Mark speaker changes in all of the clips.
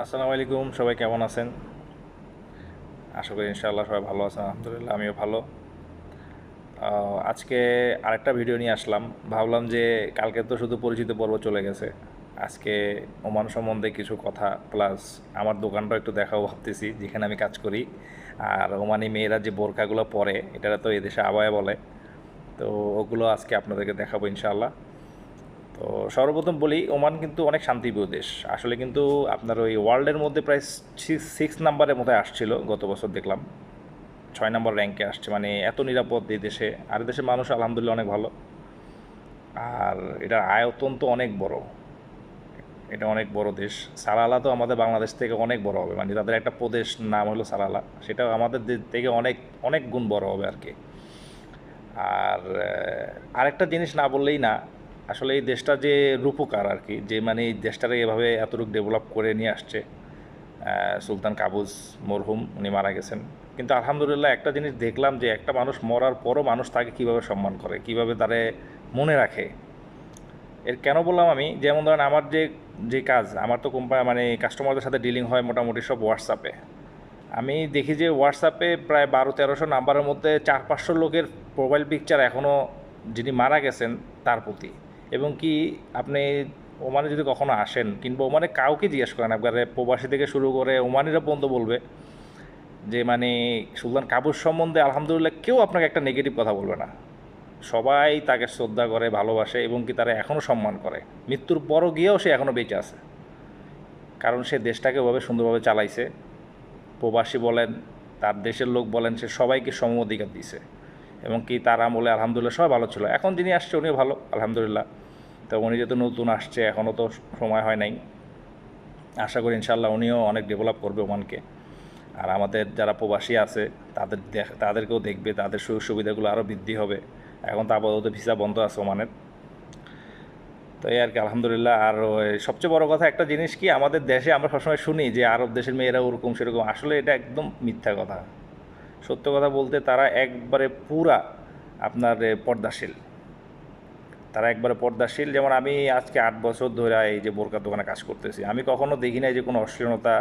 Speaker 1: আসসালামু আলাইকুম, সবাই কেমন আছেন? আশা করি ইনশাআল্লাহ সবাই ভালো আছেন। আলহামদুলিল্লাহ আমিও ভালো। আজকে আরেকটা ভিডিও নিয়ে আসলাম। ভাবলাম যে কালকে তো শুধু পরিচিত পর্ব চলে গেছে, আজকে ওমান সম্বন্ধে কিছু কথা প্লাস আমার দোকানটাও একটু দেখাবো ভাবতেছি, যেখানে আমি কাজ করি। আর ওমানি মেয়েরা যে বোরকাগুলো পরে, এটা তো এদেশে আবায়া বলে, তো ওগুলো আজকে আপনাদেরকে দেখাবো ইনশাআল্লাহ। তো সর্বপ্রথম বলি, ওমান কিন্তু অনেক শান্তিপ্রিয় দেশ আসলে, কিন্তু আপনার ওই ওয়ার্ল্ডের মধ্যে প্রায় সিক্স নাম্বারের মতো আসছিল গত বছর দেখলাম, 6 নম্বর র্যাঙ্কে আসছে, মানে এত নিরাপদ এই দেশে। আর দেশের মানুষ আলহামদুলিল্লাহ অনেক ভালো। আর এটার আয়তন তো অনেক বড়, এটা অনেক বড় দেশ। সালালা তো আমাদের বাংলাদেশ থেকে অনেক বড় হবে, মানে তাদের একটা প্রদেশ নাম হলো সালালা, সেটাও আমাদের দেশ থেকে অনেক অনেক গুণ বড় হবে আর কি। আর আরেকটা জিনিস না বললেই না, আসলে এই দেশটা যে রূপকার আর কি, যে মানে এই দেশটাকে এভাবে এতটুকু ডেভেলপ করে নিয়ে আসছে, সুলতান কাবুস মরহুম, উনি মারা গেছেন। কিন্তু আলহামদুলিল্লাহ একটা জিনিস দেখলাম, যে একটা মানুষ মরার পরও মানুষ তাকে কীভাবে সম্মান করে, কীভাবে তারে মনে রাখে। এর কেন বললাম আমি, যেমন ধরেন আমার যে যে কাজ, আমার তো কোম্পানি মানে কাস্টমারদের সাথে ডিলিং হয় মোটামুটি সব হোয়াটসঅ্যাপে। আমি দেখি যে হোয়াটসঅ্যাপে প্রায় 1200-1300 নাম্বারের মধ্যে 400-500 লোকের প্রোফাইল পিকচার এখনও যিনি মারা গেছেন তার প্রতি। এবং কি আপনি ওমানে যদি কখনো আসেন, কিংবা ওমানে কাউকে জিজ্ঞেস করেন, একবারে প্রবাসী থেকে শুরু করে ওমানিরা পর্যন্ত বলবে যে মানে সুলতান কাবুস সম্বন্ধে আলহামদুলিল্লাহ কেউ আপনাকে একটা নেগেটিভ কথা বলবে না। সবাই তাকে শ্রদ্ধা করে, ভালোবাসে, এবং কি তারা এখনও সম্মান করে। মৃত্যুর পরও গিয়েও সে এখনও বেঁচে আছে, কারণ সে দেশটাকে ওভাবে সুন্দরভাবে চালাইছে। প্রবাসী বলেন, তার দেশের লোক বলেন, সে সবাইকে সম অধিকার দিছে। এবং কি তার আমলে আলহামদুলিল্লাহ সবাই ভালো ছিল। এখন যিনি আসছে উনিও ভালো আলহামদুলিল্লাহ। তো উনি যেহেতু নতুন আসছে, এখনও তো সময় হয় নাই, আশা করি ইনশাল্লাহ উনিও অনেক ডেভেলপ করবে ওমানকে। আর আমাদের যারা প্রবাসী আছে তাদেরকেও দেখবে, তাদের সুযোগ সুবিধাগুলো আরও বৃদ্ধি হবে। এখন তো আপাতত ভিসা বন্ধ আছে ওমানের। তো এই আর কি আলহামদুলিল্লাহ। আর সবচেয়ে বড় কথা একটা জিনিস কি, আমাদের দেশে আমরা সবসময় শুনি যে আরব দেশের মেয়েরা ওরকম সেরকম, আসলে এটা একদম মিথ্যা কথা। সত্য কথা বলতে তারা একবারে পুরা আপনার পর্দাশীল, তারা একবারে পর্দাশীল। যেমন আমি আজকে 8 বছর ধরে এই যে বোরকার দোকানে কাজ করতেছি, আমি কখনো দেখি নাই যে কোনো অশ্লীলতা,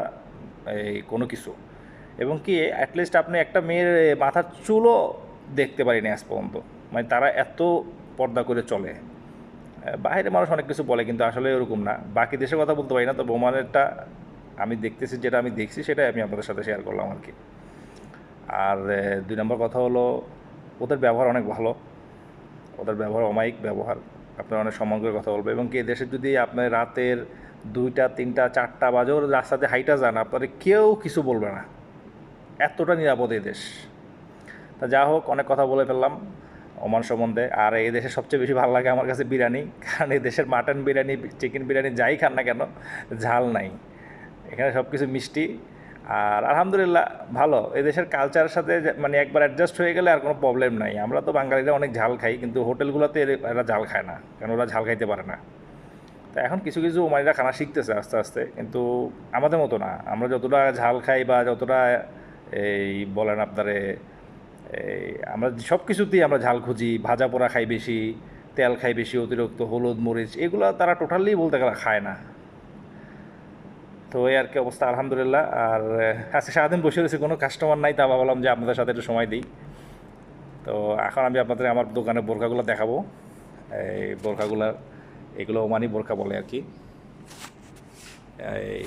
Speaker 1: এই কোনো কিছু। এবং কি অ্যাটলিস্ট আপনি একটা মেয়ের মাথার চুলও দেখতে পারিনি আজ পর্যন্ত, মানে তারা এত পর্দা করে চলে। বাইরে মানুষ অনেক কিছু বলে, কিন্তু আসলে ওরকম না। বাকি দেশের কথা বলতে পারি না, তো বোমানেরটা আমি দেখতেছি, যেটা আমি দেখছি সেটাই আমি আপনাদের সাথে শেয়ার করলাম আর কি। আর 2 নম্বর কথা হলো, ওদের ব্যবহার অনেক ভালো, ওদের ব্যবহার অমায়িক ব্যবহার, আপনার অনেক সম্মান করে কথা বলবে। এবং কি দেশে যদি আপনি রাতের 2টা 3টা 4টা বাজেও রাস্তাতে হাইটা যান, আপনার কেউ কিছু বলবে না, এতটা নিরাপদ এই দেশ। তা যা হোক, অনেক কথা বলে ফেললাম ওমান সম্বন্ধে। আর এই দেশের সবচেয়ে বেশি ভালো লাগে আমার কাছে বিরিয়ানি, কারণ এই দেশের মাটন বিরিয়ানি, চিকেন বিরিয়ানি যাই খান না কেন, ঝাল নাই। এখানে সব কিছু মিষ্টি। আর আলহামদুলিল্লাহ ভালো, এই দেশের কালচারের সাথে মানে একবার অ্যাডজাস্ট হয়ে গেলে আর কোনো প্রবলেম নাই। আমরা তো বাঙালিরা অনেক ঝাল খাই, কিন্তু হোটেলগুলোতে এরা ঝাল খায় না, কারণ ওরা ঝাল খাইতে পারে না। তো এখন কিছু কিছু ওমানিরা খানা শিখতেছে আস্তে আস্তে, কিন্তু আমাদের মতো না। আমরা যতটা ঝাল খাই বা যতটা এই বলেন আপনারে, এই আমরা সব কিছুতেই আমরা ঝাল খুঁজি, ভাজা পোড়া খাই বেশি, তেল খাই বেশি অতিরিক্ত, হলুদ মরিচ এগুলো তারা টোটালি বলতে গেলে খায় না। তো এই আর কি অবস্থা আলহামদুলিল্লাহ। আর আজকে সারাদিন বসে রয়েছে, কোনো কাস্টমার নাই, তা ভাবলাম যে আপনাদের সাথে একটু সময় দিই। তো এখন আমি আপনাদের আমার দোকানে বোরকাগুলো দেখাবো। এই বোরকাগুলো, এগুলো ওমানি বোরকা বলে আর কি। এই